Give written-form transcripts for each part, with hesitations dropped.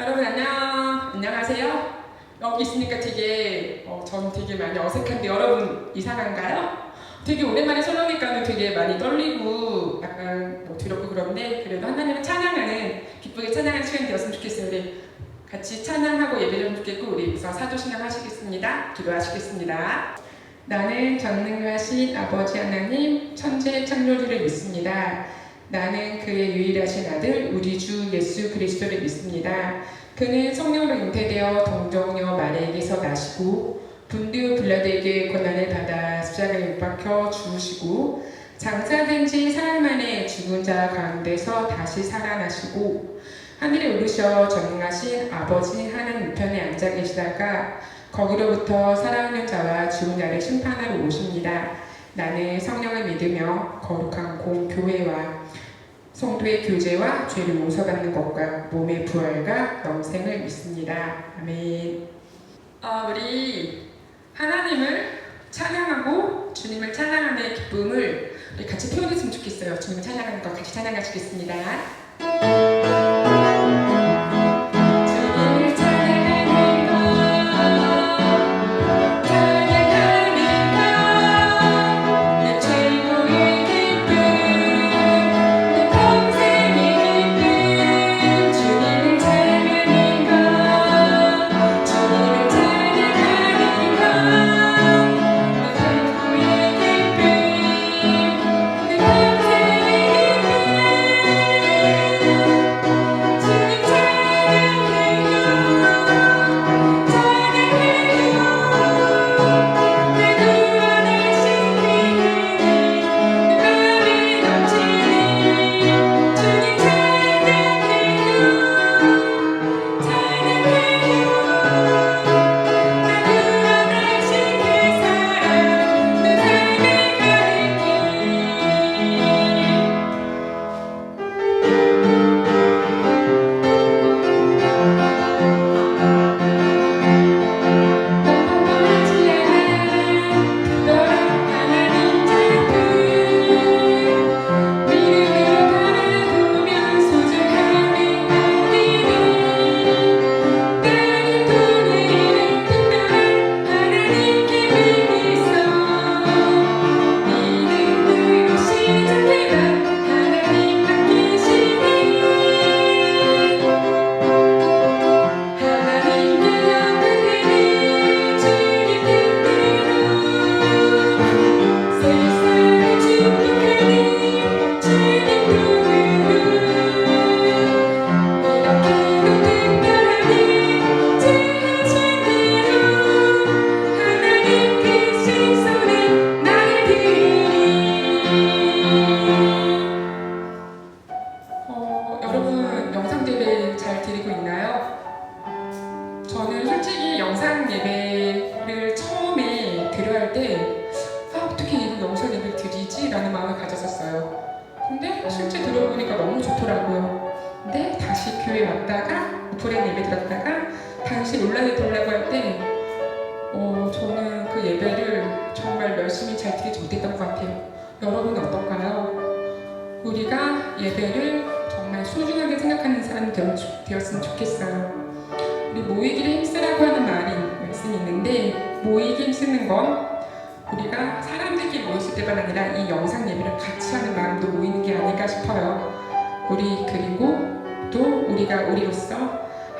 여러분 안녕하세요. 여기 있으니까 전 되게 많이 어색한데 여러분 이상한가요? 되게 오랜만에 설러니까는 되게 많이 떨리고 약간 두렵고 그런데 그래도 하나님을 찬양하는 기쁘게 찬양하는 시간이 되었으면 좋겠어요. 우리 같이 찬양하고 예배드리면 좋겠고 우리 우선 사도신앙 하시겠습니다. 기도하시겠습니다. 나는 전능하신 아버지 하나님 천재 창조주를 믿습니다. 나는 그의 유일하신 아들 우리 주 예수 그리스도를 믿습니다. 그는 성령으로 잉태되어 동정녀 마리아에게서 나시고 분디오 빌라도에게 고난을 받아 십자가에 못 박혀 죽으시고 장사된 지 사흘 만에 죽은 자 가운데서 다시 살아나시고 하늘에 오르셔 전능하신 아버지 하나님 우편에 앉아 계시다가 거기로부터 살아오는 자와 죽은 자를 심판하러 오십니다. 나는 성령을 믿으며 거룩한 공교회와 성도의 교제와 죄를 용서받는 것과 몸의 부활과 영생을 믿습니다. 아멘. 우리 하나님을 찬양하고 주님을 찬양하는 기쁨을 우리 같이 표현했으면 좋겠어요. 주님을 찬양하는 거 같이 찬양하시겠습니다. 여러분 영상 예배 잘 드리고 있나요? 저는 솔직히 영상 예배를 처음에 들어야 할 때 어떻게 이런 영상 예배를 드리지? 라는 마음을 가졌었어요. 근데 실제 들어보니까 너무 좋더라고요. 근데 다시 교회 왔다가 오프라인 예배 들었다가 다시 온라인에 들으려고 할 때 저는 그 예배를 정말 열심히 잘 드리지 못했던 것 같아요. 여러분은 어떤가요? 우리가 예배를 정말 소중하게 생각하는 사람이 되었으면 좋겠어요. 우리 모이기를 힘쓰라고 하는 말씀이 있는데 모이기 힘쓰는 건 우리가 사람들끼리 모였을 때만 아니라 이 영상 예배를 같이 하는 마음도 모이는 게 아닐까 싶어요. 그리고 또 우리가 우리로서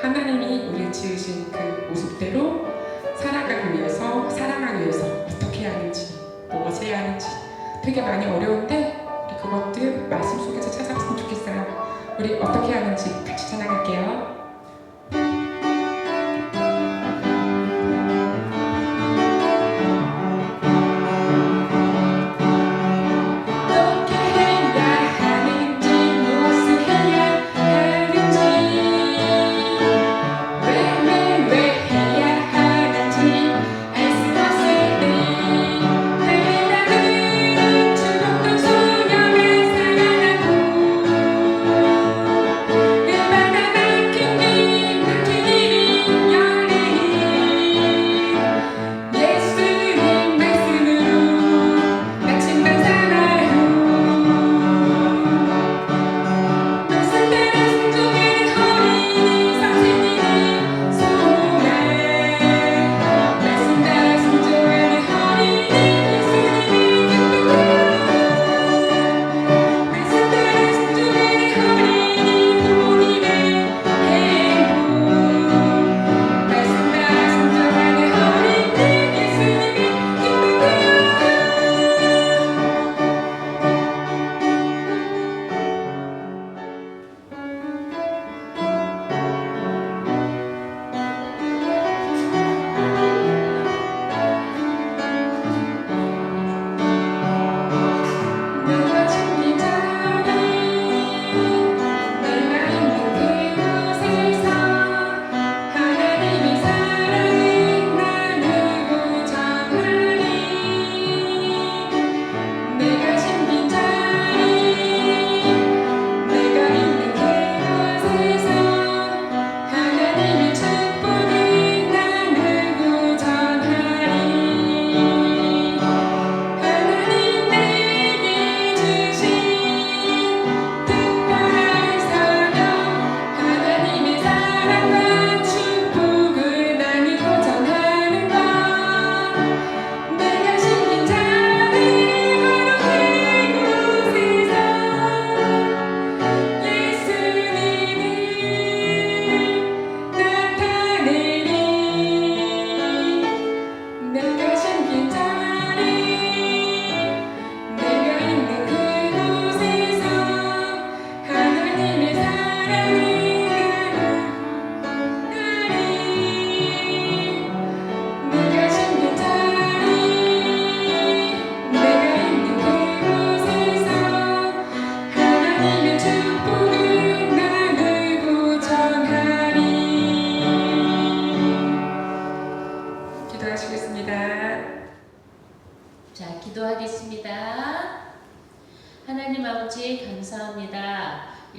하나님이 우리를 지으신 그 모습대로 살아가기 위해서 사랑하기 위해서 어떻게 해야 하는지 무엇을 해야 하는지 되게 많이 어려운데 우리 그것들 말씀 속에서 찾아봤으면 좋겠어요. 우리 어떻게 하는지 같이 찬양할게요. 소녀의 사랑하고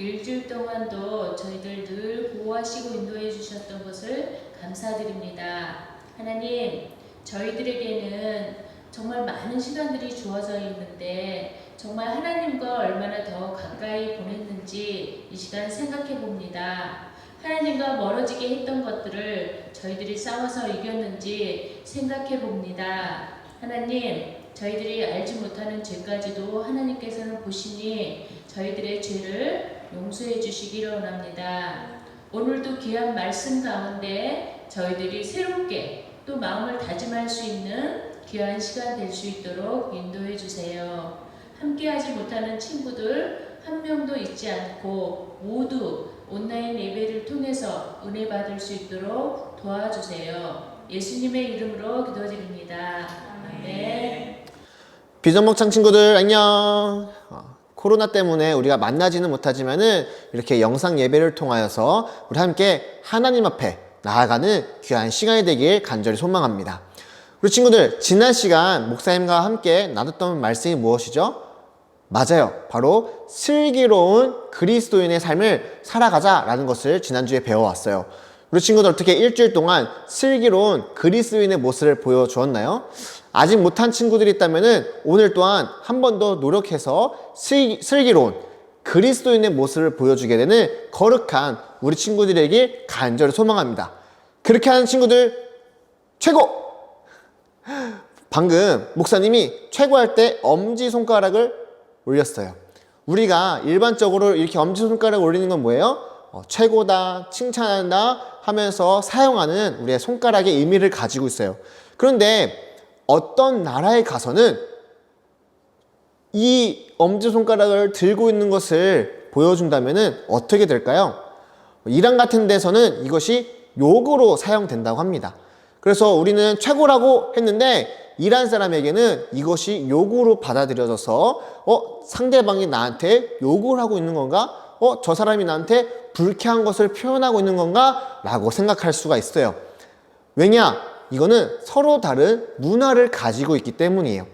일주일 동안도 저희들 늘 보호하시고 인도해 주셨던 것을 감사드립니다. 하나님, 저희들에게는 정말 많은 시간들이 주어져 있는데 정말 하나님과 얼마나 더 가까이 보냈는지 이 시간 생각해 봅니다. 하나님과 멀어지게 했던 것들을 저희들이 싸워서 이겼는지 생각해 봅니다. 하나님, 저희들이 알지 못하는 죄까지도 하나님께서는 보시니 저희들의 죄를 용서해 주시기를 원합니다. 오늘도 귀한 말씀 가운데 저희들이 새롭게 또 마음을 다짐할 수 있는 귀한 시간 될 수 있도록 인도해 주세요. 함께하지 못하는 친구들 한 명도 잊지 않고 모두 온라인 예배를 통해서 은혜 받을 수 있도록 도와주세요. 예수님의 이름으로 기도드립니다. 아멘. 비전목창 친구들 안녕. 코로나 때문에 우리가 만나지는 못하지만은 이렇게 영상 예배를 통하여서 우리 함께 하나님 앞에 나아가는 귀한 시간이 되길 간절히 소망합니다. 우리 친구들, 지난 시간 목사님과 함께 나눴던 말씀이 무엇이죠? 맞아요. 바로 슬기로운 그리스도인의 삶을 살아가자라는 것을 지난주에 배워왔어요. 우리 친구들 어떻게 일주일 동안 슬기로운 그리스도인의 모습을 보여주었나요? 아직 못한 친구들이 있다면 오늘 또한 한 번 더 노력해서 슬기로운 그리스도인의 모습을 보여주게 되는 거룩한 우리 친구들에게 간절히 소망합니다. 그렇게 하는 친구들 최고! 방금 목사님이 최고할 때 엄지손가락을 올렸어요. 우리가 일반적으로 이렇게 엄지손가락을 올리는 건 뭐예요? 최고다, 칭찬한다 하면서 사용하는 우리의 손가락의 의미를 가지고 있어요. 그런데 어떤 나라에 가서는 이 엄지손가락을 들고 있는 것을 보여준다면 어떻게 될까요? 이란 같은 데서는 이것이 욕으로 사용된다고 합니다. 그래서 우리는 최고라고 했는데 이란 사람에게는 이것이 욕으로 받아들여져서 상대방이 나한테 욕을 하고 있는 건가? 저 사람이 나한테 불쾌한 것을 표현하고 있는 건가? 라고 생각할 수가 있어요. 왜냐? 이거는 서로 다른 문화를 가지고 있기 때문이에요.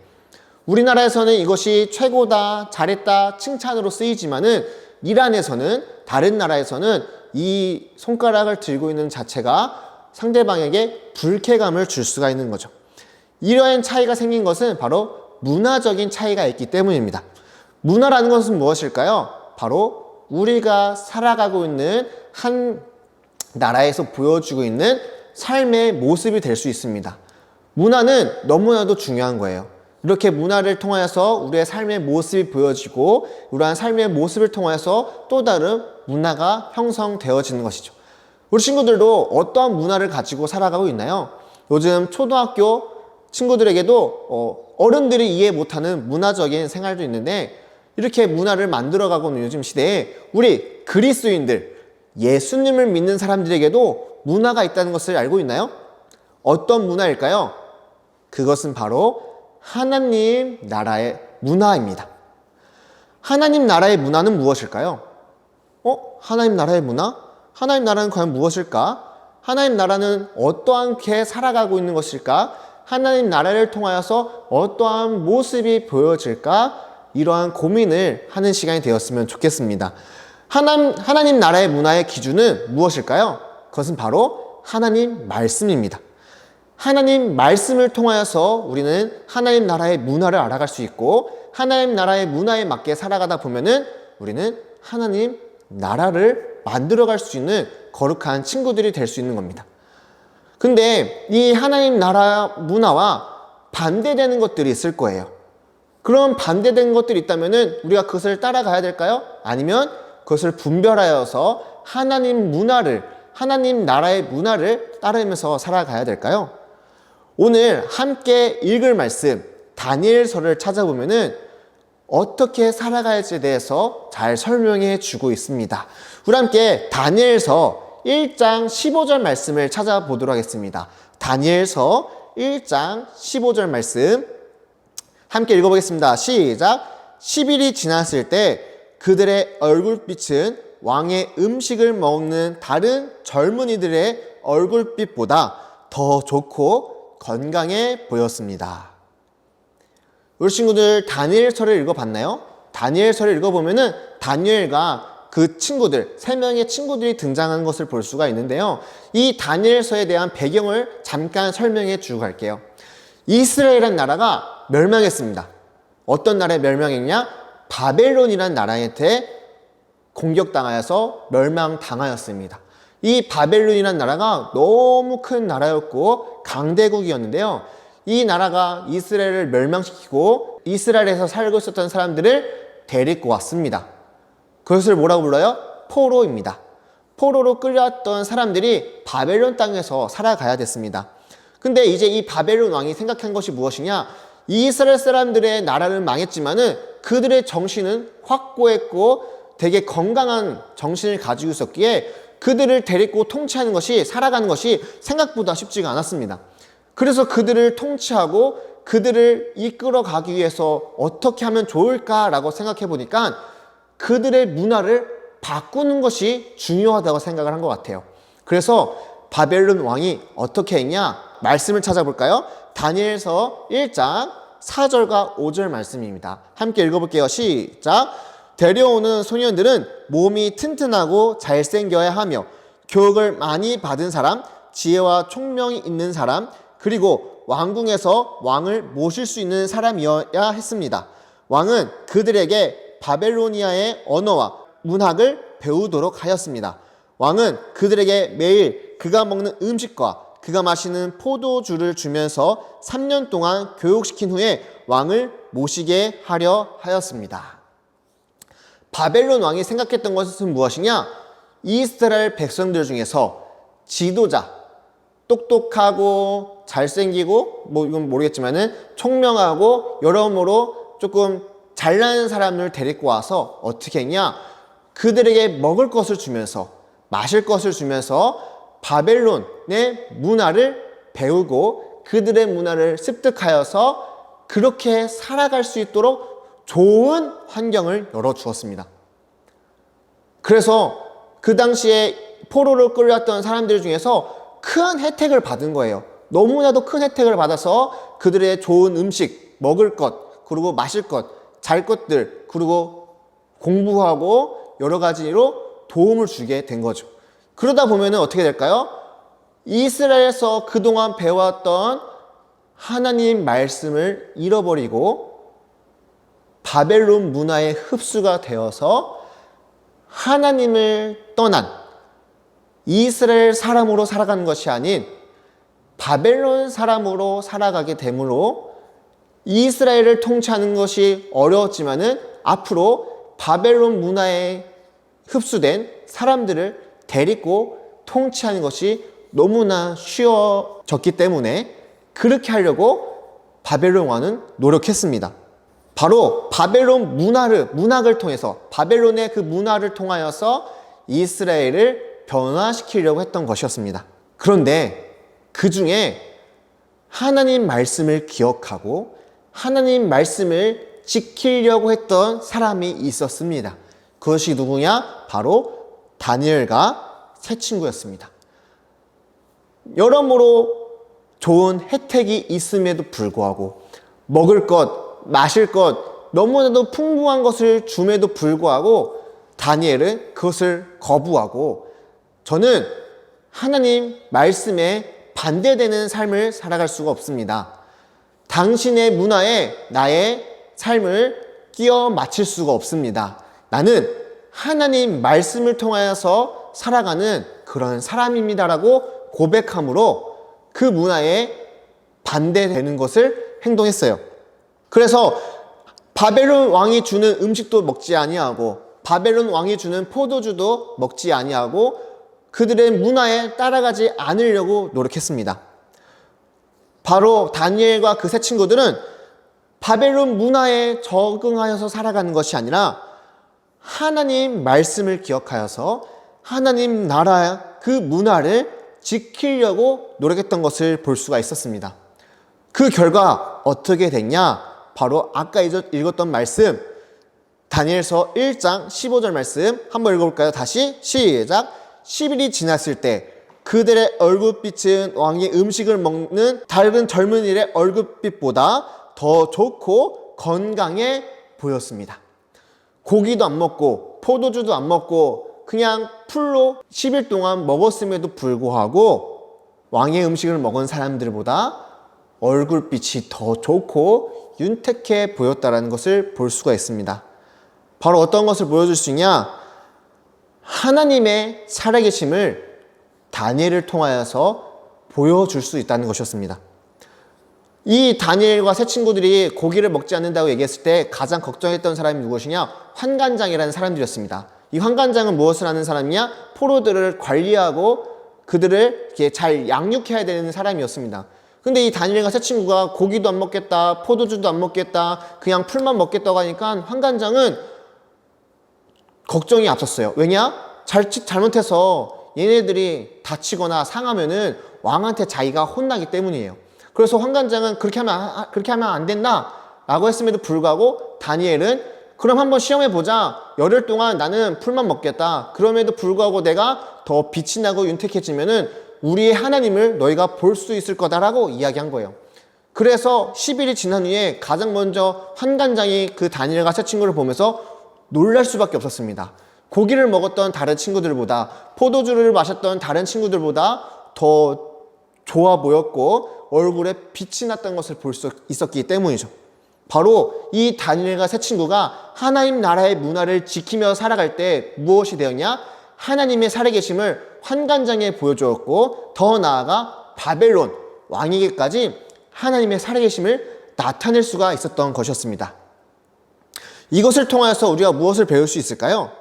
우리나라에서는 이것이 최고다, 잘했다, 칭찬으로 쓰이지만은 이란에서는, 다른 나라에서는 이 손가락을 들고 있는 자체가 상대방에게 불쾌감을 줄 수가 있는 거죠. 이러한 차이가 생긴 것은 바로 문화적인 차이가 있기 때문입니다. 문화라는 것은 무엇일까요? 바로 우리가 살아가고 있는 한 나라에서 보여주고 있는 삶의 모습이 될 수 있습니다. 문화는 너무나도 중요한 거예요. 이렇게 문화를 통하여서 우리의 삶의 모습이 보여지고 이러한 삶의 모습을 통하여서 또 다른 문화가 형성되어지는 것이죠. 우리 친구들도 어떠한 문화를 가지고 살아가고 있나요? 요즘 초등학교 친구들에게도 어른들이 이해 못하는 문화적인 생활도 있는데 이렇게 문화를 만들어가고 있는 요즘 시대에 우리 그리스도인들, 예수님을 믿는 사람들에게도 문화가 있다는 것을 알고 있나요? 어떤 문화일까요? 그것은 바로 하나님 나라의 문화입니다. 하나님 나라의 문화는 무엇일까요? 하나님 나라의 문화? 하나님 나라는 과연 무엇일까? 하나님 나라는 어떠하게 살아가고 있는 것일까? 하나님 나라를 통하여서 어떠한 모습이 보여질까? 이러한 고민을 하는 시간이 되었으면 좋겠습니다. 하나님 나라의 문화의 기준은 무엇일까요? 그것은 바로 하나님 말씀입니다. 하나님 말씀을 통하여서 우리는 하나님 나라의 문화를 알아갈 수 있고 하나님 나라의 문화에 맞게 살아가다 보면은 우리는 하나님 나라를 만들어갈 수 있는 거룩한 친구들이 될 수 있는 겁니다. 근데 이 하나님 나라 문화와 반대되는 것들이 있을 거예요. 그런 반대된 것들이 있다면은 우리가 그것을 따라가야 될까요? 아니면 그것을 분별하여서 하나님 문화를, 하나님 나라의 문화를 따르면서 살아가야 될까요? 오늘 함께 읽을 말씀 다니엘서를 찾아보면은 어떻게 살아가야지에 대해서 잘 설명해 주고 있습니다. 우리 함께 다니엘서 1장 15절 말씀을 찾아보도록 하겠습니다. 다니엘서 1장 15절 말씀 함께 읽어보겠습니다. 시작! 10일이 지났을 때 그들의 얼굴빛은 왕의 음식을 먹는 다른 젊은이들의 얼굴빛보다 더 좋고 건강해 보였습니다. 우리 친구들 다니엘서를 읽어봤나요? 다니엘서를 읽어보면은 다니엘과 그 친구들, 3명의 친구들이 등장하는 것을 볼 수가 있는데요. 이 다니엘서에 대한 배경을 잠깐 설명해 주고 갈게요. 이스라엘이라는 나라가 멸망했습니다. 어떤 나라에 멸망했냐? 바벨론이라는 나라한테 공격당하여서 멸망당하였습니다. 이 바벨론이라는 나라가 너무 큰 나라였고 강대국이었는데요. 이 나라가 이스라엘을 멸망시키고 이스라엘에서 살고 있었던 사람들을 데리고 왔습니다. 그것을 뭐라고 불러요? 포로입니다. 포로로 끌려왔던 사람들이 바벨론 땅에서 살아가야 됐습니다. 근데 이제 이 바벨론 왕이 생각한 것이 무엇이냐? 이스라엘 사람들의 나라는 망했지만은 그들의 정신은 확고했고 되게 건강한 정신을 가지고 있었기에 그들을 데리고 통치하는 것이, 살아가는 것이 생각보다 쉽지가 않았습니다. 그래서 그들을 통치하고 그들을 이끌어 가기 위해서 어떻게 하면 좋을까라고 생각해 보니까 그들의 문화를 바꾸는 것이 중요하다고 생각을 한 것 같아요. 그래서 바벨론 왕이 어떻게 했냐? 말씀을 찾아볼까요? 다니엘서 1장 4절과 5절 말씀입니다. 함께 읽어볼게요. 시작! 데려오는 소년들은 몸이 튼튼하고 잘생겨야 하며 교육을 많이 받은 사람, 지혜와 총명이 있는 사람, 그리고 왕궁에서 왕을 모실 수 있는 사람이어야 했습니다. 왕은 그들에게 바벨로니아의 언어와 문학을 배우도록 하였습니다. 왕은 그들에게 매일 그가 먹는 음식과 그가 마시는 포도주를 주면서 3년 동안 교육시킨 후에 왕을 모시게 하려 하였습니다. 바벨론 왕이 생각했던 것은 무엇이냐? 이스라엘 백성들 중에서 지도자, 똑똑하고 잘생기고 이건 모르겠지만은 총명하고 여러모로 조금 잘나는 사람을 데리고 와서 어떻게 했냐? 그들에게 먹을 것을 주면서 마실 것을 주면서 바벨론의 문화를 배우고 그들의 문화를 습득하여서 그렇게 살아갈 수 있도록 좋은 환경을 열어주었습니다. 그래서 그 당시에 포로로 끌려왔던 사람들 중에서 큰 혜택을 받은 거예요. 너무나도 큰 혜택을 받아서 그들의 좋은 음식, 먹을 것, 그리고 마실 것, 잘 것들, 그리고 공부하고 여러 가지로 도움을 주게 된 거죠. 그러다 보면 어떻게 될까요? 이스라엘에서 그동안 배워왔던 하나님 말씀을 잃어버리고 바벨론 문화에 흡수가 되어서 하나님을 떠난 이스라엘 사람으로 살아가는 것이 아닌 바벨론 사람으로 살아가게 되므로 이스라엘을 통치하는 것이 어려웠지만은 앞으로 바벨론 문화에 흡수된 사람들을 데리고 통치하는 것이 너무나 쉬워졌기 때문에 그렇게 하려고 바벨론 왕은 노력했습니다. 바로 바벨론 문학을 통해서 바벨론의 그 문화를 통하여서 이스라엘을 변화시키려고 했던 것이었습니다. 그런데 그 중에 하나님 말씀을 기억하고 하나님 말씀을 지키려고 했던 사람이 있었습니다. 그것이 누구냐? 바로 다니엘과 세 친구였습니다. 여러모로 좋은 혜택이 있음에도 불구하고 먹을 것, 마실 것, 너무나도 풍부한 것을 줌에도 불구하고 다니엘은 그것을 거부하고 저는 하나님 말씀에 반대되는 삶을 살아갈 수가 없습니다. 당신의 문화에 나의 삶을 끼워 맞출 수가 없습니다. 나는 하나님 말씀을 통하여서 살아가는 그런 사람입니다라고 고백함으로 그 문화에 반대되는 것을 행동했어요. 그래서 바벨론 왕이 주는 음식도 먹지 아니하고 바벨론 왕이 주는 포도주도 먹지 아니하고 그들의 문화에 따라가지 않으려고 노력했습니다. 바로 다니엘과 그 세 친구들은 바벨론 문화에 적응하여서 살아가는 것이 아니라 하나님 말씀을 기억하여서 하나님 나라 그 문화를 지키려고 노력했던 것을 볼 수가 있었습니다. 그 결과 어떻게 됐냐? 바로 아까 읽었던 말씀 다니엘서 1장 15절 말씀 한번 읽어볼까요? 다시 시작! 10일이 지났을 때 그들의 얼굴빛은 왕의 음식을 먹는 다른 젊은이의 얼굴빛보다 더 좋고 건강해 보였습니다. 고기도 안 먹고 먹고 포도주도 안 먹고 그냥 풀로 10일 동안 먹었음에도 불구하고 왕의 음식을 먹은 사람들보다 얼굴빛이 더 좋고 윤택해 보였다는 것을 볼 수가 있습니다. 바로 어떤 것을 보여줄 수 있냐? 하나님의 살아계심을 다니엘을 통하여서 보여줄 수 있다는 것이었습니다. 이 다니엘과 세 친구들이 고기를 먹지 않는다고 얘기했을 때 가장 걱정했던 사람이 누구시냐? 환관장이라는 사람들이었습니다. 이 환관장은 무엇을 하는 사람이냐? 포로들을 관리하고 그들을 이렇게 잘 양육해야 되는 사람이었습니다. 근데 이 다니엘과 세 친구가 고기도 안 먹겠다, 포도주도 안 먹겠다, 그냥 풀만 먹겠다고 하니까 환관장은 걱정이 앞섰어요. 왜냐? 잘못해서 얘네들이 다치거나 상하면은 왕한테 자기가 혼나기 때문이에요. 그래서 환관장은 그렇게 하면 안 된다 라고 했음에도 불구하고 다니엘은 그럼 한번 시험해보자. 열흘 동안 나는 풀만 먹겠다. 그럼에도 불구하고 내가 더 빛이 나고 윤택해지면은 우리의 하나님을 너희가 볼 수 있을 거다라고 이야기한 거예요. 그래서 10일이 지난 후에 가장 먼저 환관장이 그 다니엘과 세 친구를 보면서 놀랄 수밖에 없었습니다. 고기를 먹었던 다른 친구들보다 포도주를 마셨던 다른 친구들보다 더 좋아 보였고 얼굴에 빛이 났던 것을 볼 수 있었기 때문이죠. 바로 이 다니엘과 세 친구가 하나님 나라의 문화를 지키며 살아갈 때 무엇이 되었냐? 하나님의 살아계심을 환관장에 보여주었고 더 나아가 바벨론 왕에게까지 하나님의 살아계심을 나타낼 수가 있었던 것이었습니다. 이것을 통하여서 우리가 무엇을 배울 수 있을까요?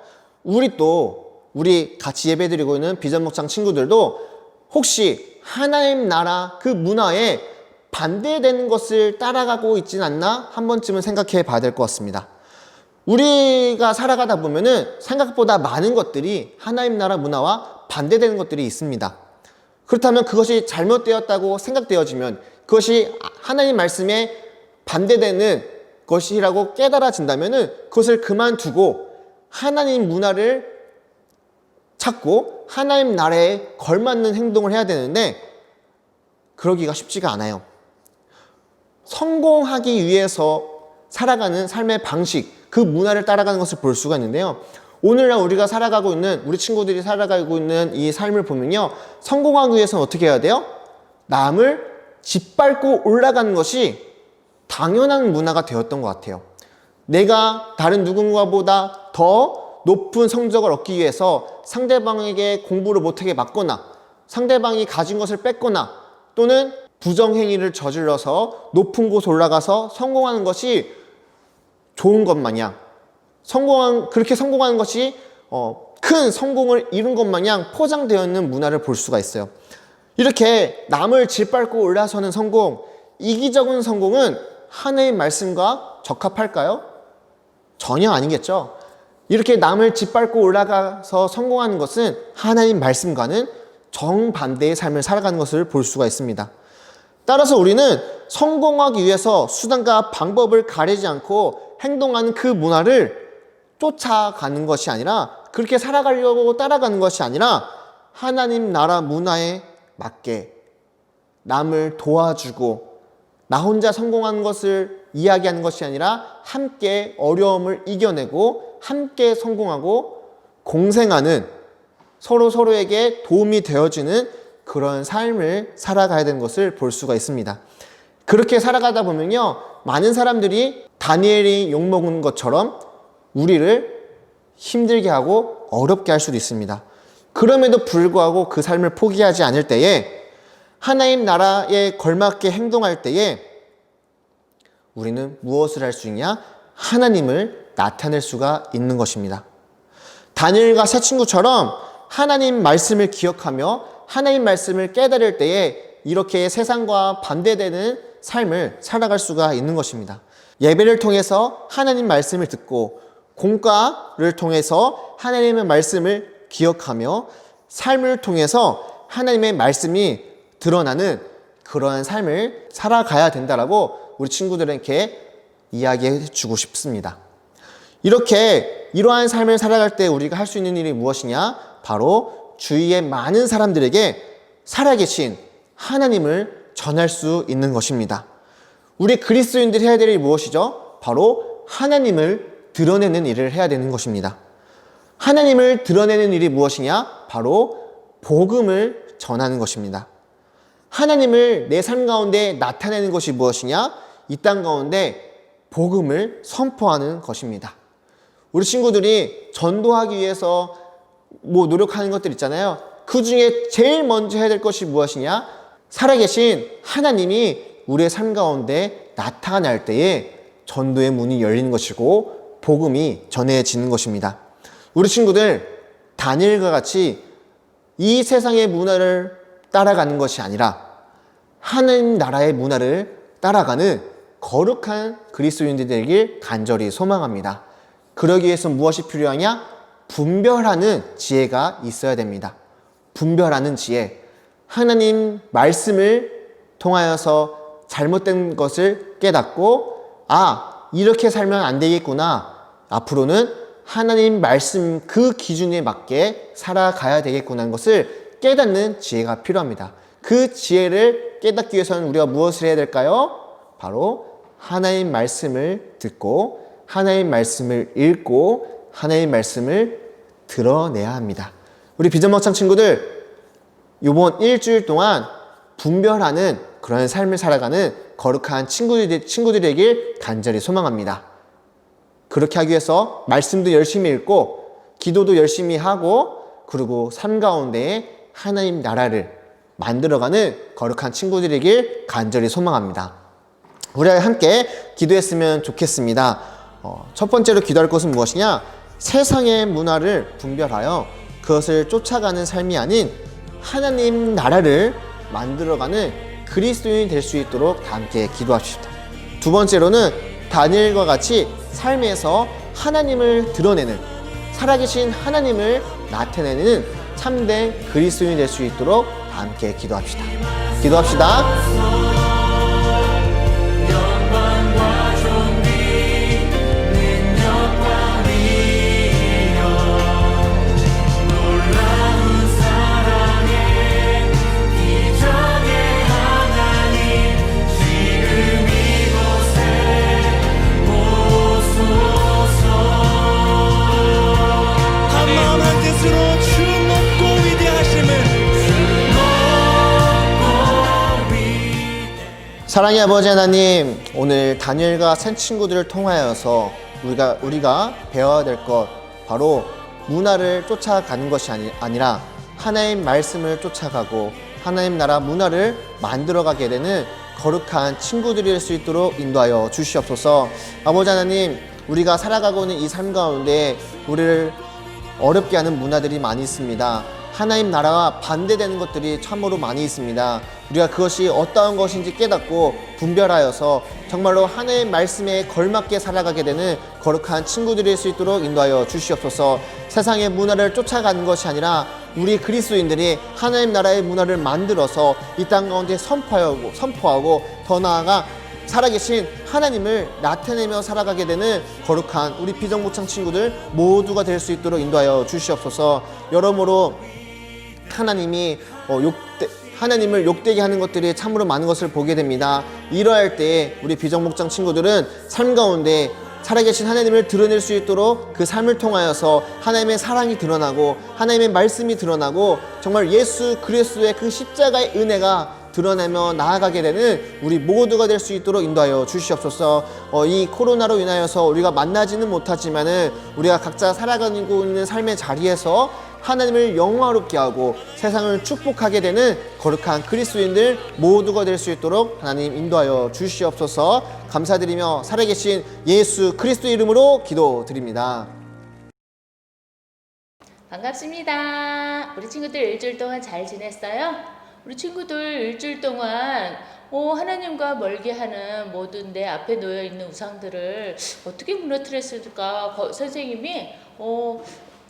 우리 같이 예배드리고 있는 비전목장 친구들도 혹시 하나님 나라 그 문화에 반대되는 것을 따라가고 있진 않나 한 번쯤은 생각해 봐야 될 것 같습니다. 우리가 살아가다 보면은 생각보다 많은 것들이 하나님 나라 문화와 반대되는 것들이 있습니다. 그렇다면 그것이 잘못되었다고 생각되어지면 그것이 하나님 말씀에 반대되는 것이라고 깨달아진다면은 그것을 그만두고 하나님 문화를 찾고 하나님 나라에 걸맞는 행동을 해야 되는데 그러기가 쉽지가 않아요. 성공하기 위해서 살아가는 삶의 방식, 그 문화를 따라가는 것을 볼 수가 있는데요. 오늘날 우리가 살아가고 있는, 우리 친구들이 살아가고 있는 이 삶을 보면요. 성공하기 위해서는 어떻게 해야 돼요? 남을 짓밟고 올라가는 것이 당연한 문화가 되었던 것 같아요. 내가 다른 누군가보다 더 높은 성적을 얻기 위해서 상대방에게 공부를 못하게 막거나 상대방이 가진 것을 뺏거나 또는 부정행위를 저질러서 높은 곳에 올라가서 성공하는 것이 좋은 것 마냥 그렇게 성공하는 것이 큰 성공을 이룬 것 마냥 포장되어 있는 문화를 볼 수가 있어요. 이렇게 남을 짓밟고 올라서는 성공, 이기적인 성공은 하나님의 말씀과 적합할까요? 전혀 아니겠죠. 이렇게 남을 짓밟고 올라가서 성공하는 것은 하나님 말씀과는 정반대의 삶을 살아가는 것을 볼 수가 있습니다. 따라서 우리는 성공하기 위해서 수단과 방법을 가리지 않고 행동하는 그 문화를 쫓아가는 것이 아니라 그렇게 살아가려고 따라가는 것이 아니라 하나님 나라 문화에 맞게 남을 도와주고 나 혼자 성공하는 것을 이야기하는 것이 아니라 함께 어려움을 이겨내고 함께 성공하고 공생하는 서로에게 도움이 되어주는 그런 삶을 살아가야 되는 것을 볼 수가 있습니다. 그렇게 살아가다 보면요. 많은 사람들이 다니엘이 욕먹은 것처럼 우리를 힘들게 하고 어렵게 할 수도 있습니다. 그럼에도 불구하고 그 삶을 포기하지 않을 때에 하나님 나라에 걸맞게 행동할 때에 우리는 무엇을 할 수 있냐? 하나님을 나타낼 수가 있는 것입니다. 다니엘과 세 친구처럼 하나님 말씀을 기억하며 하나님 말씀을 깨달을 때에 이렇게 세상과 반대되는 삶을 살아갈 수가 있는 것입니다. 예배를 통해서 하나님 말씀을 듣고 공과를 통해서 하나님의 말씀을 기억하며 삶을 통해서 하나님의 말씀이 드러나는 그러한 삶을 살아가야 된다라고 우리 친구들에게 이야기해 주고 싶습니다. 이러한 삶을 살아갈 때 우리가 할 수 있는 일이 무엇이냐? 바로 주위의 많은 사람들에게 살아계신 하나님을 전할 수 있는 것입니다. 우리 그리스도인들이 해야 될 일이 무엇이죠? 바로 하나님을 드러내는 일을 해야 되는 것입니다. 하나님을 드러내는 일이 무엇이냐? 바로 복음을 전하는 것입니다. 하나님을 내 삶 가운데 나타내는 것이 무엇이냐? 이 땅 가운데 복음을 선포하는 것입니다. 우리 친구들이 전도하기 위해서 노력하는 것들 있잖아요. 그 중에 제일 먼저 해야 될 것이 무엇이냐? 살아계신 하나님이 우리의 삶 가운데 나타날 때에 전도의 문이 열리는 것이고 복음이 전해지는 것입니다. 우리 친구들, 다니엘과 같이 이 세상의 문화를 따라가는 것이 아니라 하나님 나라의 문화를 따라가는 거룩한 그리스도인들이 되길 간절히 소망합니다. 그러기 위해서 무엇이 필요하냐? 분별하는 지혜가 있어야 됩니다. 분별하는 지혜. 하나님 말씀을 통하여서 잘못된 것을 깨닫고, 이렇게 살면 안 되겠구나. 앞으로는 하나님 말씀 그 기준에 맞게 살아가야 되겠구나 하는 것을 깨닫는 지혜가 필요합니다. 그 지혜를 깨닫기 위해서는 우리가 무엇을 해야 될까요? 바로 하나님 말씀을 듣고 하나님 말씀을 읽고 하나님 말씀을 드러내야 합니다. 우리 비전목장 친구들, 이번 일주일 동안 분별하는 그런 삶을 살아가는 거룩한 친구들이 되길 간절히 소망합니다. 그렇게 하기 위해서 말씀도 열심히 읽고 기도도 열심히 하고, 그리고 삶 가운데 하나님 나라를 만들어가는 거룩한 친구들이길 간절히 소망합니다. 우리가 함께 기도했으면 좋겠습니다. 첫 번째로 기도할 것은 무엇이냐? 세상의 문화를 분별하여 그것을 쫓아가는 삶이 아닌 하나님 나라를 만들어가는 그리스도인이 될 수 있도록 다 함께 기도합시다. 두 번째로는 다니엘과 같이 삶에서 하나님을 드러내는, 살아계신 하나님을 나타내는 참된 그리스도인이 될 수 있도록 다 함께 기도합시다. 기도합시다. 사랑의 아버지 하나님, 오늘 다니엘과 새 친구들을 통하여서 우리가 배워야 될 것, 바로 문화를 쫓아가는 것이 아니라 하나님 말씀을 쫓아가고 하나님 나라 문화를 만들어가게 되는 거룩한 친구들이 될 수 있도록 인도하여 주시옵소서. 아버지 하나님, 우리가 살아가고 있는 이 삶 가운데 우리를 어렵게 하는 문화들이 많이 있습니다. 하나님 나라와 반대되는 것들이 참으로 많이 있습니다. 우리가 그것이 어떠한 것인지 깨닫고 분별하여서 정말로 하나님 말씀에 걸맞게 살아가게 되는 거룩한 친구들이 될 수 있도록 인도하여 주시옵소서. 세상의 문화를 쫓아가는 것이 아니라 우리 그리스도인들이 하나님 나라의 문화를 만들어서 이 땅 가운데 선포하고 더 나아가 살아계신 하나님을 나타내며 살아가게 되는 거룩한 우리 비정복장 친구들 모두가 될 수 있도록 인도하여 주시옵소서. 여러모로 하나님을 욕되게 하는 것들이 참으로 많은 것을 보게 됩니다. 이러할 때에 우리 비정복장 친구들은 삶 가운데 살아계신 하나님을 드러낼 수 있도록 그 삶을 통하여서 하나님의 사랑이 드러나고 하나님의 말씀이 드러나고 정말 예수 그리스도의 그 십자가의 은혜가 드러내며 나아가게 되는 우리 모두가 될 수 있도록 인도하여 주시옵소서. 이 코로나로 인하여서 우리가 만나지는 못하지만은 우리가 각자 살아가고 있는 삶의 자리에서 하나님을 영화롭게 하고 세상을 축복하게 되는 거룩한 그리스도인들 모두가 될 수 있도록 하나님 인도하여 주시옵소서. 감사드리며 살아계신 예수 그리스도 이름으로 기도드립니다. 반갑습니다. 우리 친구들 일주일 동안 잘 지냈어요? 우리 친구들 일주일 동안 하나님과 멀게 하는 모든 내 앞에 놓여 있는 우상들을 어떻게 무너뜨렸을까? 선생님이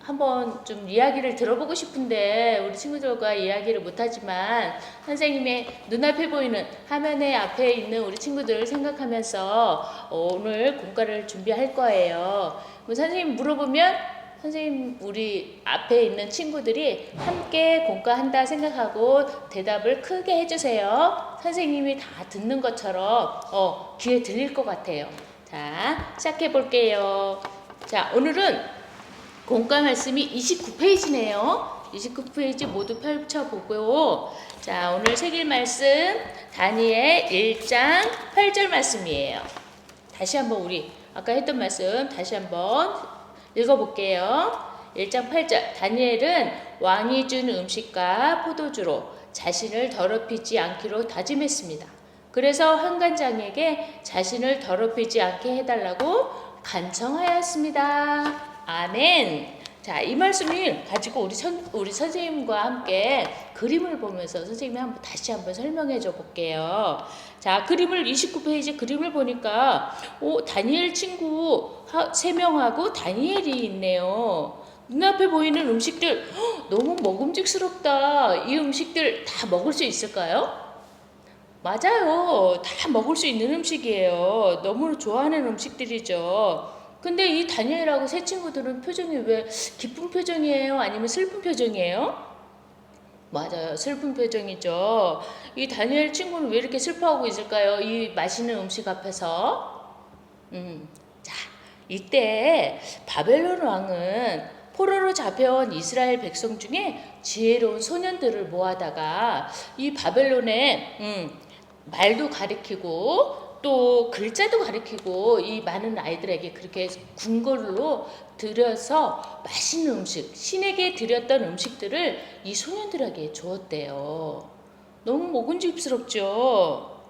한번 좀 이야기를 들어보고 싶은데 우리 친구들과 이야기를 못하지만 선생님의 눈앞에 보이는 화면에 앞에 있는 우리 친구들을 생각하면서 오늘 공과를 준비할 거예요. 선생님 물어보면 선생님 우리 앞에 있는 친구들이 함께 공과한다 생각하고 대답을 크게 해주세요. 선생님이 다 듣는 것처럼 귀에 들릴 것 같아요. 자, 시작해 볼게요. 자, 오늘은 공과 말씀이 29페이지네요. 29페이지 모두 펼쳐보고, 자, 오늘 새길 말씀 다니엘 1장 8절 말씀이에요. 다시 한번 우리 아까 했던 말씀 다시 한번 읽어볼게요. 1장 8절. 다니엘은 왕이 준 음식과 포도주로 자신을 더럽히지 않기로 다짐했습니다. 그래서 환관장에게 자신을 더럽히지 않게 해달라고 간청하였습니다. 아멘. 자, 이 말씀을 가지고 우리 선생님과 함께 그림을 보면서 선생님이 다시 한번 설명해 줘 볼게요. 자, 그림을 29페이지 그림을 보니까 다니엘 친구 3명하고 다니엘이 있네요. 눈앞에 보이는 음식들 너무 먹음직스럽다. 이 음식들 다 먹을 수 있을까요? 맞아요. 다 먹을 수 있는 음식이에요. 너무 좋아하는 음식들이죠. 근데 이 다니엘하고 세 친구들은 표정이 왜 기쁜 표정이에요? 아니면 슬픈 표정이에요? 맞아요. 슬픈 표정이죠. 이 다니엘 친구는 왜 이렇게 슬퍼하고 있을까요? 이 맛있는 음식 앞에서. 자, 이때 바벨론 왕은 포로로 잡혀온 이스라엘 백성 중에 지혜로운 소년들을 모아다가 이 바벨론에 말도 가르치고 또 글자도 가르치고 이 많은 아이들에게 그렇게 궁궐로 들여서 맛있는 음식, 신에게 드렸던 음식들을 이 소년들에게 주었대요. 너무 먹음직스럽죠.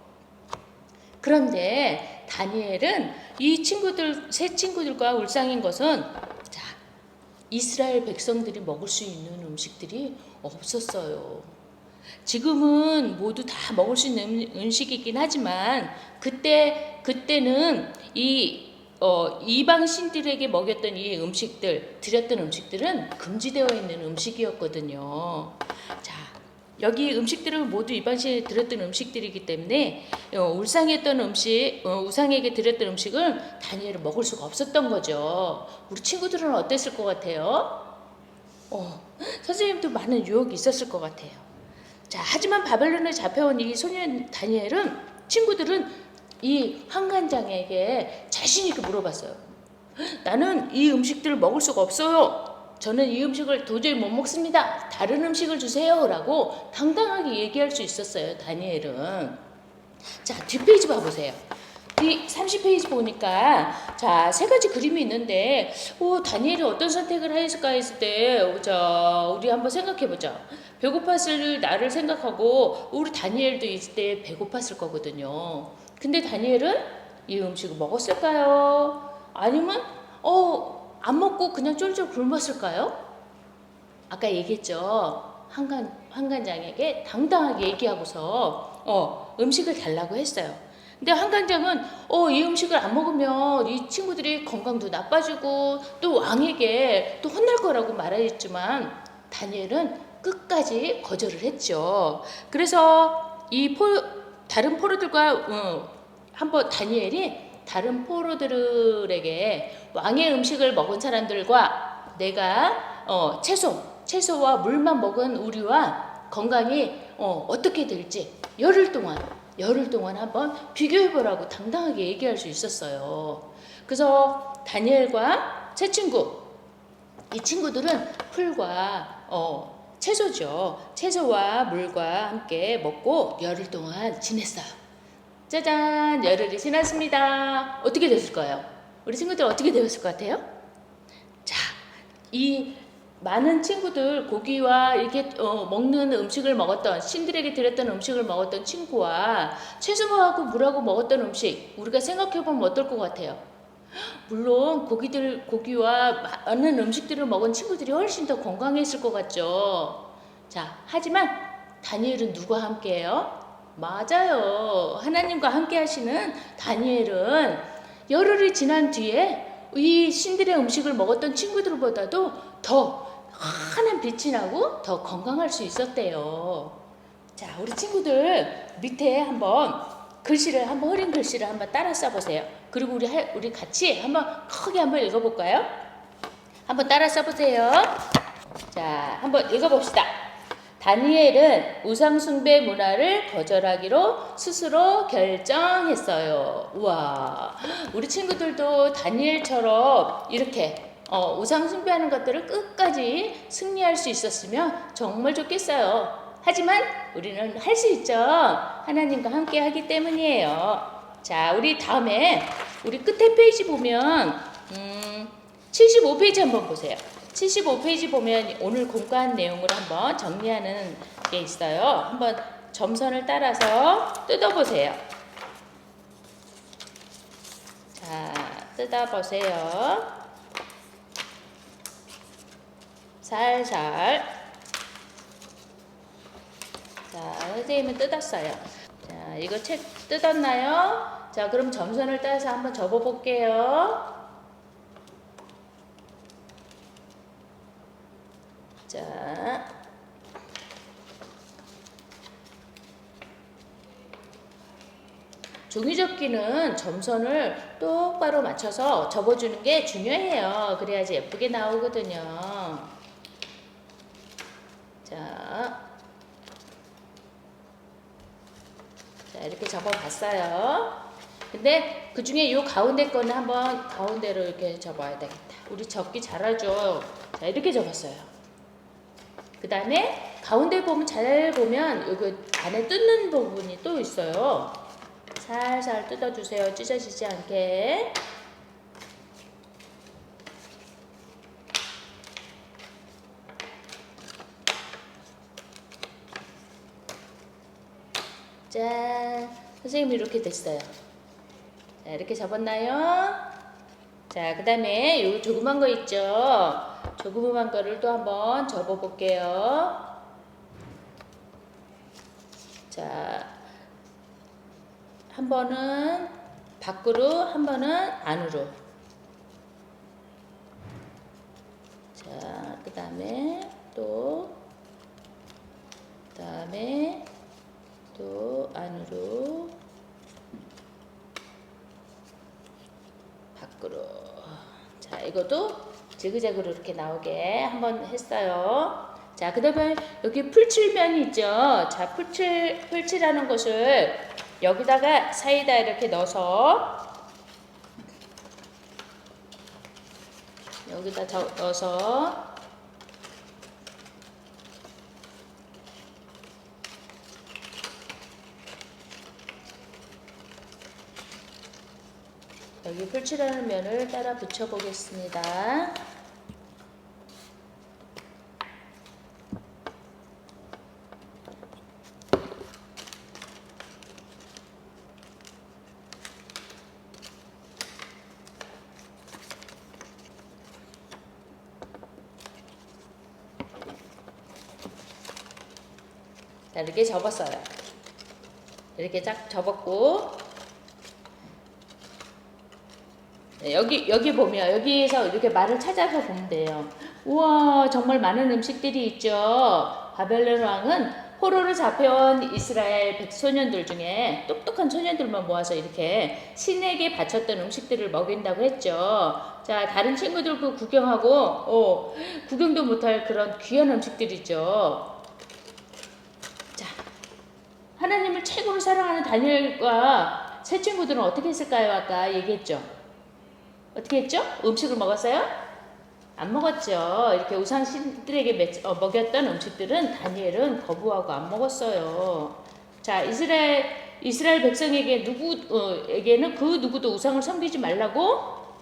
그런데 다니엘은 이 세 친구들과 울상인 것은 자, 이스라엘 백성들이 먹을 수 있는 음식들이 없었어요. 지금은 모두 다 먹을 수 있는 음식이긴 하지만 그때는 이방 신들에게 먹였던 이 음식들, 드렸던 음식들은 금지되어 있는 음식이었거든요. 자, 여기 음식들은 모두 이방 신에 드렸던 음식들이기 때문에 우상에게 드렸던 음식을 다니엘은 먹을 수가 없었던 거죠. 우리 친구들은 어땠을 것 같아요? 선생님도 많은 유혹이 있었을 것 같아요. 자, 하지만 바벨론에 잡혀온 이 소년 친구들은 이 환관장에게 자신 있게 물어봤어요. 나는 이 음식들을 먹을 수가 없어요. 저는 이 음식을 도저히 못 먹습니다. 다른 음식을 주세요. 라고 당당하게 얘기할 수 있었어요. 다니엘은. 자, 뒷페이지 봐보세요. 이 30페이지 보니까 자, 3가지 그림이 있는데 다니엘이 어떤 선택을 했을까 했을 때 우리 한번 생각해보자. 배고팠을 나를 생각하고 우리 다니엘도 있을 때 배고팠을 거거든요. 근데 다니엘은 이 음식을 먹었을까요? 아니면 안 먹고 그냥 쫄쫄 굶었을까요? 아까 얘기했죠. 환관장에게 당당하게 얘기하고서 음식을 달라고 했어요. 근데 환관장은 이 음식을 안 먹으면 이 친구들이 건강도 나빠지고 또 왕에게 또 혼날 거라고 말했지만 다니엘은 끝까지 거절을 했죠. 그래서 다른 포로들과 한번 다니엘이 다른 포로들에게 왕의 음식을 먹은 사람들과 내가 채소와 물만 먹은 우리와 건강이 어떻게 될지 열흘 동안 한번 비교해보라고 당당하게 얘기할 수 있었어요. 그래서 다니엘과 세 친구, 이 친구들은 풀과 채소죠. 채소와 물과 함께 먹고 열흘 동안 지냈어요. 짜잔, 열흘이 지났습니다. 어떻게 됐을까요? 우리 친구들 어떻게 되었을 것 같아요? 자, 이 많은 친구들 고기와 이렇게 먹는 음식을 먹었던 신들에게 드렸던 음식을 먹었던 친구와 채소하고 물하고 먹었던 음식 우리가 생각해보면 어떨 것 같아요? 물론 고기와 많은 음식들을 먹은 친구들이 훨씬 더 건강했을 것 같죠. 자, 하지만 다니엘은 누구와 함께해요? 맞아요. 하나님과 함께 하시는 다니엘은 열흘이 지난 뒤에 이 신들의 음식을 먹었던 친구들보다도 더 환한 빛이 나고 더 건강할 수 있었대요. 자, 우리 친구들 밑에 한번 흐린 글씨를 한번 따라 써보세요. 그리고 우리 같이 한번 크게 한번 읽어볼까요? 한번 따라 써보세요. 자, 한번 읽어봅시다. 다니엘은 우상숭배 문화를 거절하기로 스스로 결정했어요. 우와, 우리 친구들도 다니엘처럼 이렇게 우상 숭배하는 것들을 끝까지 승리할 수 있었으면 정말 좋겠어요. 하지만 우리는 할 수 있죠. 하나님과 함께 하기 때문이에요. 자, 우리 다음에 우리 끝에 페이지 보면 75페이지 한번 보세요. 75페이지 보면 오늘 공부한 내용을 한번 정리하는 게 있어요. 한번 점선을 따라서 뜯어보세요. 자, 뜯어보세요. 살살. 자, 선생님은 뜯었어요. 자, 이거 책 뜯었나요? 자, 그럼 점선을 따서 한번 접어볼게요. 자, 종이접기는 점선을 똑바로 맞춰서 접어주는 게 중요해요. 그래야지 예쁘게 나오거든요. 자, 이렇게 접어봤어요. 근데 그 중에 요 가운데 거는 한번 가운데로 이렇게 접어야 되겠다. 우리 접기 잘하죠? 자, 이렇게 접었어요. 그 다음에 가운데 보면 잘 보면 여기 안에 뜯는 부분이 또 있어요. 살살 뜯어주세요. 찢어지지 않게. 짠, 선생님 이렇게 됐어요. 자, 이렇게 접었나요? 자, 그 다음에 요 조그만 거 있죠? 조그만 거를 또 한번 접어볼게요. 자, 한 번은 밖으로, 한 번은 안으로. 자, 그 다음에 또 안으로, 밖으로. 자, 이것도 지그재그로 이렇게 나오게 한번 했어요. 자, 그 다음에 여기 풀칠면이 있죠. 자, 풀칠하는 것을 여기다가 사이다 이렇게 넣어서 여기다 넣어서 여기 풀칠하는 면을 따라 붙여 보겠습니다. 자, 이렇게 접었어요. 이렇게 쫙 접었고, 네, 여기 보면 여기에서 이렇게 말을 찾아서 보면 돼요. 우와, 정말 많은 음식들이 있죠. 바벨론 왕은 포로로 잡혀온 이스라엘 백소년들 중에 똑똑한 소년들만 모아서 이렇게 신에게 바쳤던 음식들을 먹인다고 했죠. 자, 다른 친구들 그 구경하고 구경도 못할 그런 귀한 음식들이죠. 자, 하나님을 최고로 사랑하는 다니엘과 세 친구들은 어떻게 했을까요? 아까 얘기했죠. 어떻게 했죠? 음식을 먹었어요? 안 먹었죠. 이렇게 우상신들에게 먹였던 음식들은 다니엘은 거부하고 안 먹었어요. 자, 이스라엘 백성에게는 그 누구도 우상을 섬기지 말라고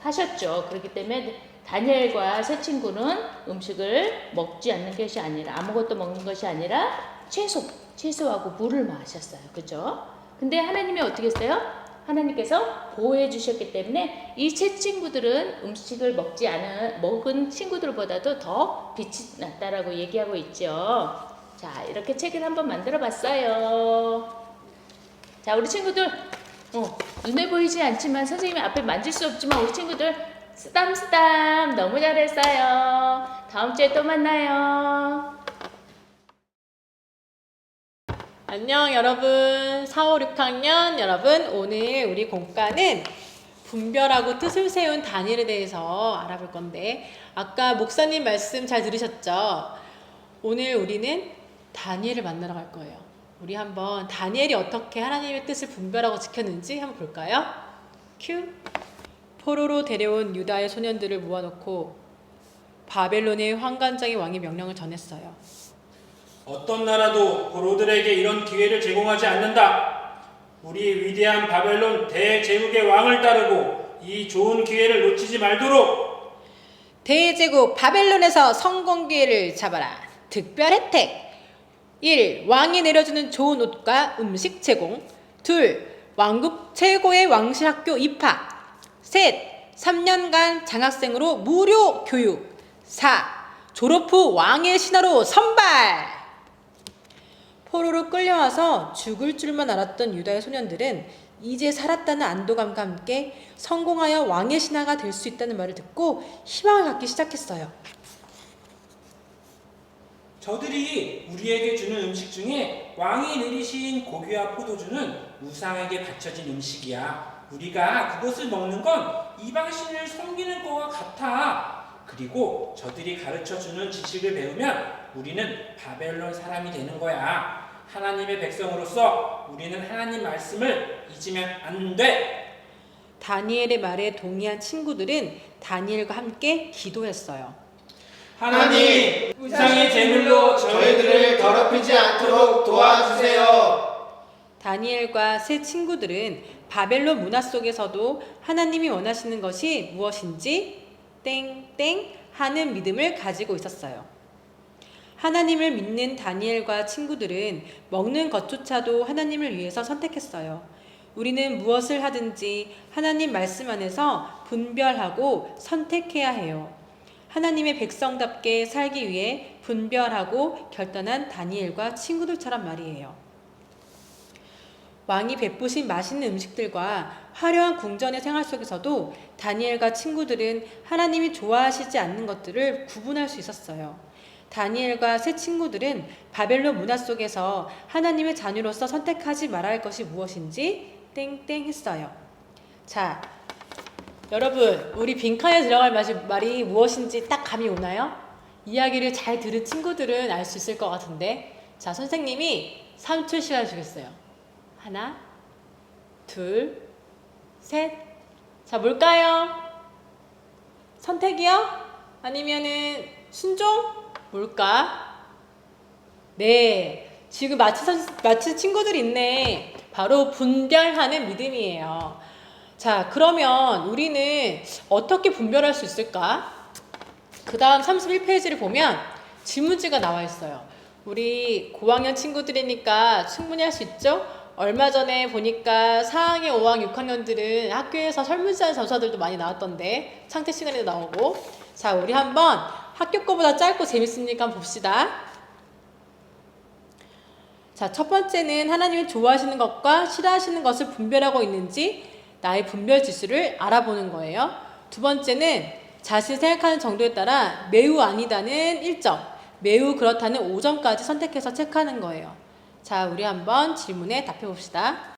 하셨죠. 그렇기 때문에 다니엘과 세 친구는 음식을 먹지 않는 것이 아니라, 아무것도 먹는 것이 아니라 채소하고 물을 마셨어요. 그죠? 근데 하나님이 어떻게 했어요? 하나님께서 보호해 주셨기 때문에 이 세 친구들은 음식을 먹은 친구들보다도 더 빛이 났다라고 얘기하고 있죠. 자, 이렇게 책을 한번 만들어 봤어요. 자, 우리 친구들 눈에 보이지 않지만 선생님이 앞에 만질 수 없지만 우리 친구들 쓰담쓰담 너무 잘했어요. 다음 주에 또 만나요. 안녕 여러분, 4, 5, 6학년 여러분, 오늘 우리 공과는 분별하고 뜻을 세운 다니엘에 대해서 알아볼 건데, 아까 목사님 말씀 잘 들으셨죠? 오늘 우리는 다니엘을 만나러 갈 거예요. 우리 한번 다니엘이 어떻게 하나님의 뜻을 분별하고 지켰는지 한번 볼까요? 큐. 포로로 데려온 유다의 소년들을 모아놓고 바벨론의 환관장의 왕의 명령을 전했어요. 어떤 나라도 포로들에게 이런 기회를 제공하지 않는다. 우리 위대한 바벨론 대제국의 왕을 따르고 이 좋은 기회를 놓치지 말도록. 대제국 바벨론에서 성공 기회를 잡아라. 특별 혜택 1. 왕이 내려주는 좋은 옷과 음식 제공. 2. 왕국 최고의 왕실 학교 입학. 3. 3년간 장학생으로 무료 교육. 4. 졸업 후 왕의 신하로 선발. 포로로 끌려와서 죽을 줄만 알았던 유다의 소년들은 이제 살았다는 안도감과 함께 성공하여 왕의 신하가 될 수 있다는 말을 듣고 희망을 갖기 시작했어요. 저들이 우리에게 주는 음식 중에 왕이 내리신 고기와 포도주는 우상에게 바쳐진 음식이야. 우리가 그것을 먹는 건 이방신을 섬기는 것과 같아. 그리고 저들이 가르쳐주는 지식을 배우면 우리는 바벨론 사람이 되는 거야. 하나님의 백성으로서 우리는 하나님 말씀을 잊으면 안 돼. 다니엘의 말에 동의한 친구들은 다니엘과 함께 기도했어요. 하나님, 우상의 제물로 저희들을 더럽히지 않도록 도와주세요. 다니엘과 세 친구들은 바벨론 문화 속에서도 하나님이 원하시는 것이 무엇인지 땡땡 하는 믿음을 가지고 있었어요. 하나님을 믿는 다니엘과 친구들은 먹는 것조차도 하나님을 위해서 선택했어요. 우리는 무엇을 하든지 하나님 말씀 안에서 분별하고 선택해야 해요. 하나님의 백성답게 살기 위해 분별하고 결단한 다니엘과 친구들처럼 말이에요. 왕이 베푸신 맛있는 음식들과 화려한 궁전의 생활 속에서도 다니엘과 친구들은 하나님이 좋아하시지 않는 것들을 구분할 수 있었어요. 다니엘과 세 친구들은 바벨론 문화 속에서 하나님의 자녀로서 선택하지 말아야 할 것이 무엇인지 땡땡 했어요. 자, 여러분, 우리 빈칸에 들어갈 말이 무엇인지 딱 감이 오나요? 이야기를 잘 들은 친구들은 알 수 있을 것 같은데, 자, 선생님이 3초 시간 주겠어요. 하나, 둘, 셋. 자, 뭘까요? 선택이요? 아니면은 순종? 뭘까? 네, 지금 마치 친구들이 있네. 바로 분별하는 믿음이에요. 자, 그러면 우리는 어떻게 분별할 수 있을까? 그 다음 31페이지를 보면 질문지가 나와 있어요. 우리 고학년 친구들이니까 충분히 할 수 있죠? 얼마 전에 보니까 4학년, 5학년, 6학년들은 학교에서 설문지하는 점수들도 많이 나왔던데 창태 시간에도 나오고. 자, 우리 한번 학교 거보다 짧고 재밌으니까 한번 봅시다. 자, 첫 번째는 하나님이 좋아하시는 것과 싫어하시는 것을 분별하고 있는지 나의 분별 지수를 알아보는 거예요. 두 번째는 자신이 생각하는 정도에 따라 매우 아니다는 1점, 매우 그렇다는 5점까지 선택해서 체크하는 거예요. 자, 우리 한번 질문에 답해 봅시다.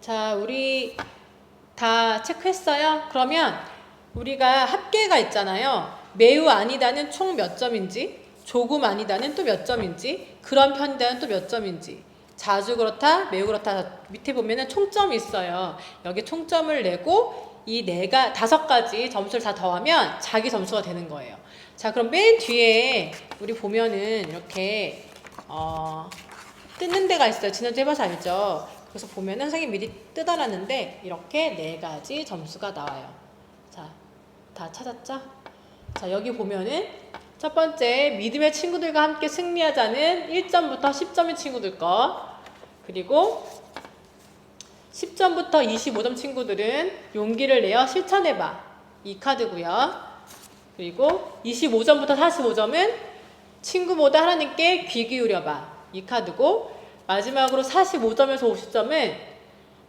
자, 우리 다 체크했어요? 그러면 우리가 합계가 있잖아요. 매우 아니다는 총 몇 점인지, 조금 아니다는 또 몇 점인지, 그런 편이다는 또 몇 점인지, 자주 그렇다, 매우 그렇다 밑에 보면은 총점이 있어요. 여기 총점을 내고 이 다섯 가지 점수를 다 더하면 자기 점수가 되는 거예요. 자, 그럼 맨 뒤에 우리 보면은 이렇게 뜯는 데가 있어요. 지난주 해봐서 알죠? 그래서 보면은 선생님 미리 뜯어놨는데 이렇게 4가지 점수가 나와요. 자, 다 찾았죠? 자, 여기 보면은 첫 번째 믿음의 친구들과 함께 승리하자는 1점부터 10점의 친구들 거, 그리고 10점부터 25점 친구들은 용기를 내어 실천해봐. 이 카드고요. 그리고 25점부터 45점은 친구보다 하나님께 귀 기울여봐. 이 카드고, 마지막으로 45점에서 50점은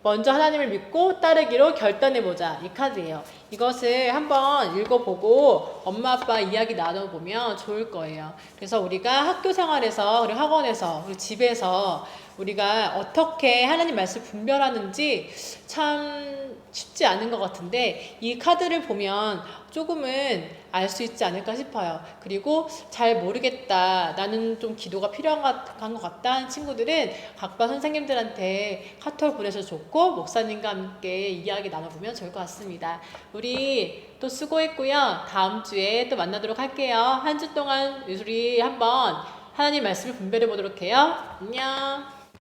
먼저 하나님을 믿고 따르기로 결단해보자. 이 카드예요. 이것을 한번 읽어보고 엄마 아빠 이야기 나눠보면 좋을 거예요. 그래서 우리가 학교 생활에서, 그리고 학원에서, 그리고 집에서 우리가 어떻게 하나님 말씀을 분별하는지 참 쉽지 않은 것 같은데, 이 카드를 보면 조금은 알 수 있지 않을까 싶어요. 그리고 잘 모르겠다, 나는 좀 기도가 필요한 것 같다 하는 친구들은 각반 선생님들한테 카톡 보내셔도 좋고, 목사님과 함께 이야기 나눠보면 좋을 것 같습니다. 우리 또 수고했고요. 다음 주에 또 만나도록 할게요. 한 주 동안 우리 한번 하나님 말씀을 분별해 보도록 해요. 안녕.